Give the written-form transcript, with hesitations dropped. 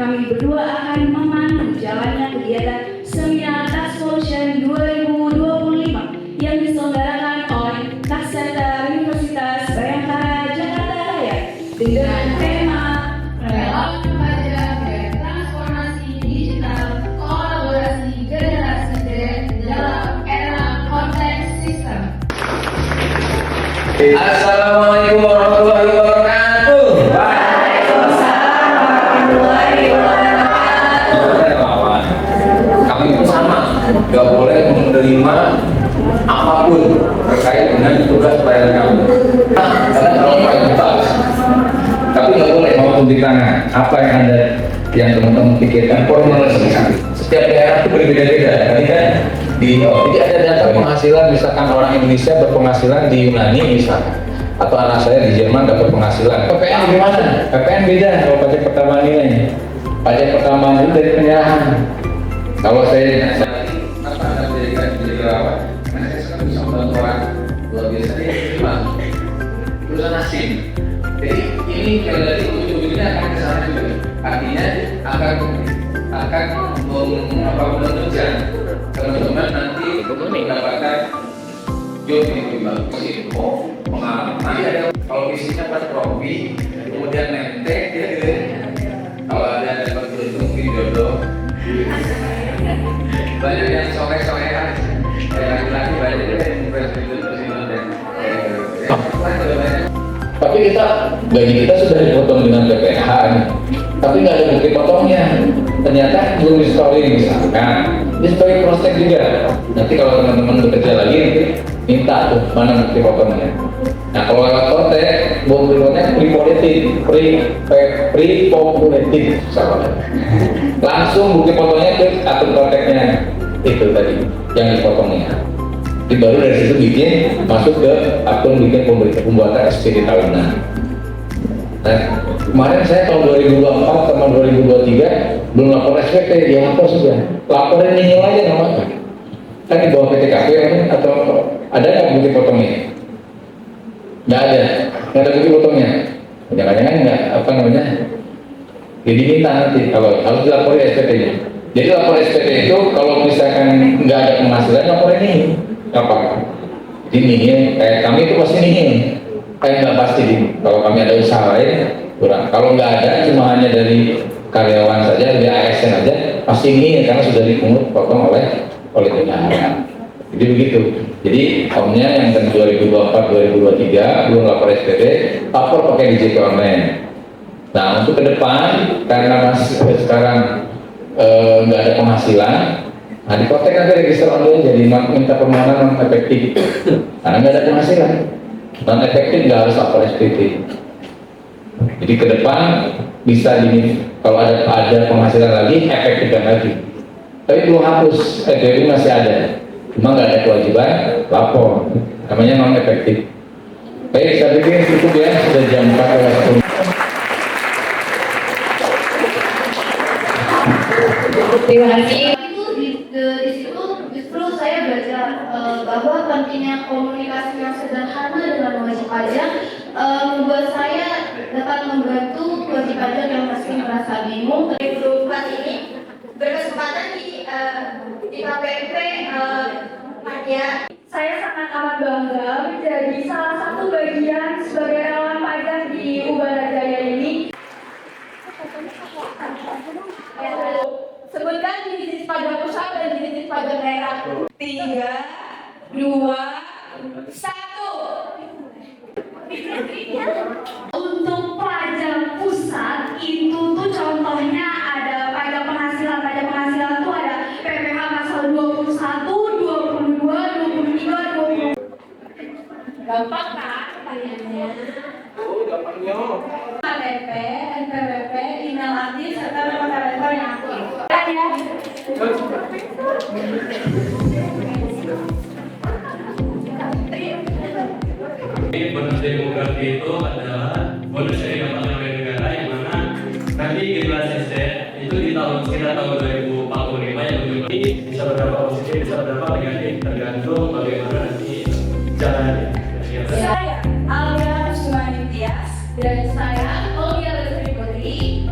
kami berdua akan memandu jalannya kegiatan Seminar Task Motion 2025 yang diselenggarakan oleh Takseta Universitas Bayangkara Jakarta Raya dengan tema Relawan Pajak dan Transformasi Digital Kolaborasi Generasi Z dalam Era Konteks Sistem. Assalamualaikum warahmatullahi wabarakatuh. Waalaikumsalam warahmatullahi wabarakatuh. Kami bersama nggak boleh menerima apapun terkait dengan tugas pelayanan kami. Karena kalau prioritas, tapi nggak boleh mau tunjuk tangan. Apa yang teman-teman pikirkan formalisasi. Setiap daerah itu berbeda-beda. Tadi kan jadi ada data penghasilan, misalkan orang Indonesia berpenghasilan di Yunani misalkan, atau anak saya di Jerman dapat penghasilan. PPN gimana? PPN beda kalau pajak pertambahan nilai. Pajak pertambahan itu dari penyerahan. Kalau saya apa anda menjadi relawan? Karena saya sekarang bisa membantu orang luar biasa dia terima perusahaan asing. Jadi ini dari ujung-ujungnya akan ke sana juga. Artinya akan menunjang teman-teman nanti mendapatkan job yang lebih bagus itu pengalaman. Nanti ada kalau visinya pas profi, kemudian nentek ya gitu. Kalau ada dapat mungkin jodoh. Banyak yang sore-sorean, laki-laki banyak juga yang presiden. Tapi gaji kita sudah dipotong dengan PPH, tapi nggak ada bukti potongnya. Ternyata belum di-story misalkan, di-story cross-check juga. Nanti kalau teman-teman bekerja lagi, nanti minta tuh mana bukti potongnya. Nah kalau lewat kontak, bukti potongnya pre-populated, salah. Langsung bukti potongnya ke akun kontaknya itu tadi yang dipotongnya. Jadi baru dari situ masuk ke akun pembuatan SPT tahunan. Nah, kemarin saya tahun 2024 sama 2023 belum lapor SPT, dia lapor sudah. Laporin nihil aja namanya. Kan di bawah PTKP atau ada nggak bukti potongnya? Nggak ada bukti potongnya. Jangan-jangan nggak jadi minta nanti kalau harus dilapori SPT-nya. Jadi lapor SPT itu kalau misalkan nggak ada penghasilan laporin nihil. Apa? Jadi nihil, kayak kami itu pasti nihil. Kayak nggak pasti kalau kami ada usaha lain kurang. Kalau nggak ada cuma hanya dari karyawan saja, dari ASN aja pasti nihil karena sudah dipungut potong oleh negara. Jadi begitu. Jadi omnya yang tahun 2024-2023 belum lapor SPT, lapor pakai DJP online. Nah untuk ke depan karena masih sekarang nggak ada penghasilan, nah di kontak nanti register online jadi minta permohonan non efektif karena nggak ada penghasilan. Non efektif nggak harus lapor SPT. Jadi ke depan bisa kalau ada penghasilan lagi efektifkan lagi. Tapi belum hapus, jadi masih ada. Cuma nggak ada kewajiban lapor, namanya non efektif. Baik, saya pikir cukup ya, sudah jam 4 waktu. Terima kasih. Di situ justru saya belajar bahwa pentingnya komunikasi yang sederhana dengan wajib pajak membuat saya dapat membantu wajib pajak yang masih merasa bingung. 2024 ini berkesempatan di KPMP Media. Saya sangat amat bangga menjadi salah satu bagian sebagai relawan pajak di Ubara Jaya ini. Sebutkan jenis pajak pusat dan jenis pajak daerah. 3, 2, 1. Untuk pajak pusat itu tuh contohnya ada pajak penghasilan tuh ada PPh pasal 21, 22, 23, 20. Gampang kan pertanyaannya? Oh, gampangnya. KTP, NPWP, email aktif, serta nomor telepon yang aktif. Ya. Bonus demografi itu adalah bonus yang didapatkan oleh negara yang mana nanti generasi Z itu di sekitar tahun 2045 yang ujung ini bisa berdampak positif, bisa berdampak negatif tergantung bagaimana nanti jalannya. Saya Alia Kusuma Nitias dan saya Olivia Lestri Putri.